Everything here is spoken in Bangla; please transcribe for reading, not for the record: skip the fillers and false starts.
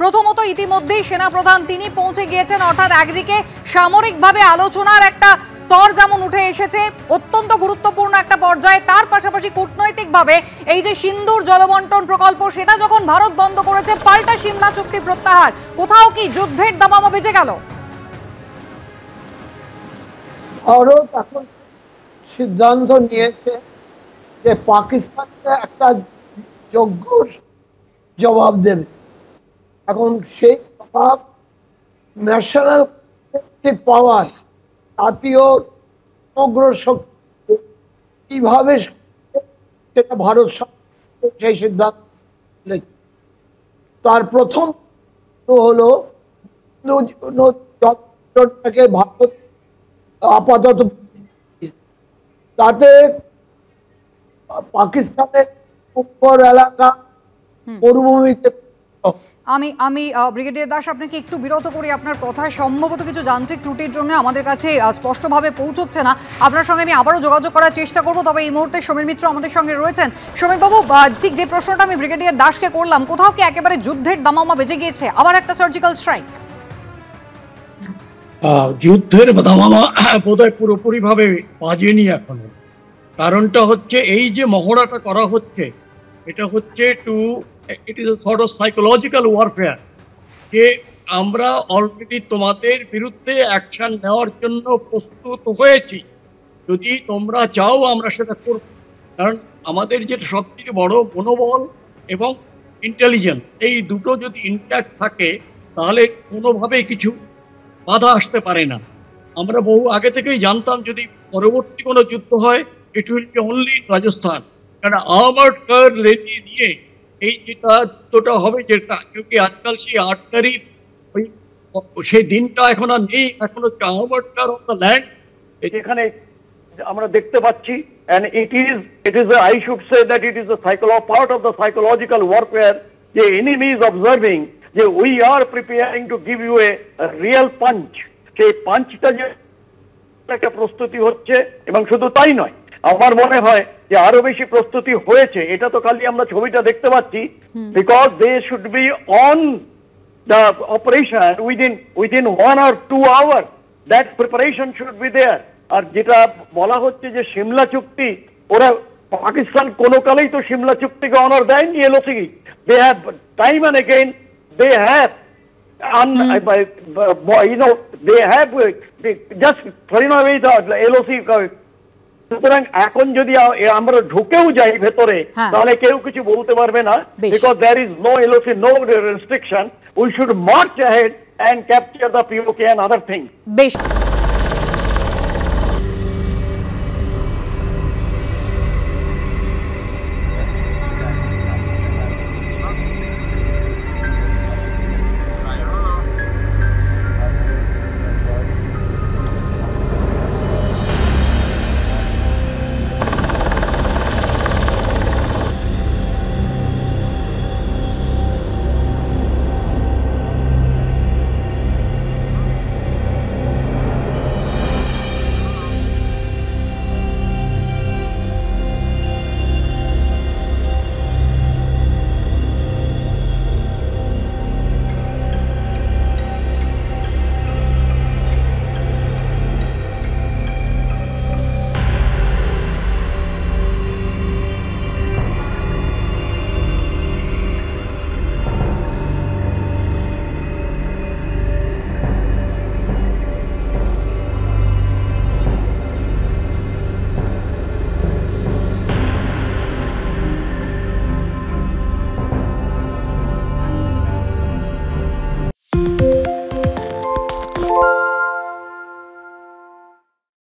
প্রথমত ইতিমধ্যেই সেনাপ্রধান তিনি পৌঁছে গিয়েছেন, অর্থাৎ একদিকে সামরিকভাবে আলোচনার একটা স্তর যেমন উঠে এসেছে অত্যন্ত গুরুত্বপূর্ণ একটা পর্যায়ে, তার পাশাপাশি কূটনৈতিকভাবে এই যে সিন্ধুর জলবন্টন প্রকল্প সেটা যখন ভারত বন্ধ করেছে, পাল্টা সিমলা চুক্তি প্রত্যাহার, কোথাও কি যুদ্ধের দামামা বেজে গেল? ভারত এখন সিদ্ধান্ত নিয়েছে যে পাকিস্তানকে একটা যোগ্য জবাব দেবে। এখন সেই জবাব ন্যাশনাল পাওয়ার, জাতীয় সমগ্র শক্তি কিভাবে সেটা ভারত সেই সিদ্ধান্ত। তার প্রথম হলো ভারত আপাতত তাতে পাকিস্তানের উপর এলাকা মরুভূমিতে। আমি ব্রিগেডিয়ার দাস আপনাকে একটু বিরত করি, আপনার কথায় সম্ভবত কিছু যান্ত্রিক ত্রুটির জন্য আমাদের কাছে স্পষ্টভাবে পৌঁছচ্ছে না। আপনার সঙ্গে আমি আবারও যোগাযোগ করার চেষ্টা করব, তবে এই মুহূর্তে সমীর মিত্র আমাদের সঙ্গে রয়েছেন। সমীরবাবু, ঠিক যে প্রশ্নটা আমি ব্রিগেডিয়ার দাসকে করলাম, কোথাও কি একেবারে যুদ্ধের দামামা বেজে গিয়েছে, আবার একটা সার্জিক্যাল স্ট্রাইক? যুদ্ধের দামামা বোধহয় পুরোপুরি ভাবে বাজেনি এখনো। কারণটা হচ্ছে এই যে মহড়াটা করা হচ্ছে, এটা হচ্ছে it is sort of psychological warfare, যে আমরা অলরেডি তোমাদের বিরুদ্ধে অ্যাকশন নেওয়ার জন্য প্রস্তুত হয়েছি, যদি তোমরা চাও আমরা সেটা করব। কারণ আমাদের যে সবথেকে বড় মনোবল এবং ইন্টেলিজেন্স, এই দুটো যদি ইনট্যাক্ট থাকে তাহলে কোনোভাবেই কিছু বাধা আসতে পারে না। আমরা বহু আগে থেকেই জানতাম যদি পরবর্তী কোনো যুদ্ধ হয় it will be only in Rajasthan, কারণ আর্মার্ড কার রেডি দিয়ে এই যেটা যুদ্ধটা হবে, যেটা কি আজকাল সেই 8 তারিখ সেই দিনটা এখন আর নেই, এখন হচ্ছে armoured car on the land এখানে আমরা দেখতে পাচ্ছি। and it is I should say that it is a part of the psychological warfare, the enemy is observing যে we are preparing to give you a real punch, সেই পাঞ্চটা যে একটা প্রস্তুতি হচ্ছে। এবং শুধু তাই নয়, আমার মনে হয় যে আরো বেশি প্রস্তুতি হয়েছে। এটা তো খালি আমরা ছবিটা দেখতে পাচ্ছি, because they should be on the operation within 1 or 2 hours, that preparation should be there. আর যেটা বলা হচ্ছে যে সিমলা চুক্তি, ওরা পাকিস্তান কোনো কালেই তো সিমলা চুক্তিকে অনার দেয়নি। LOC they have time and again they have they have just thrown away the LOC. সুতরাং এখন যদি আমরা ঢুকেও যাই ভেতরে, তাহলে কেউ কিছু বলতে পারবে না, because there is no LOC, no restriction. We should march ahead and capture the POK and other things.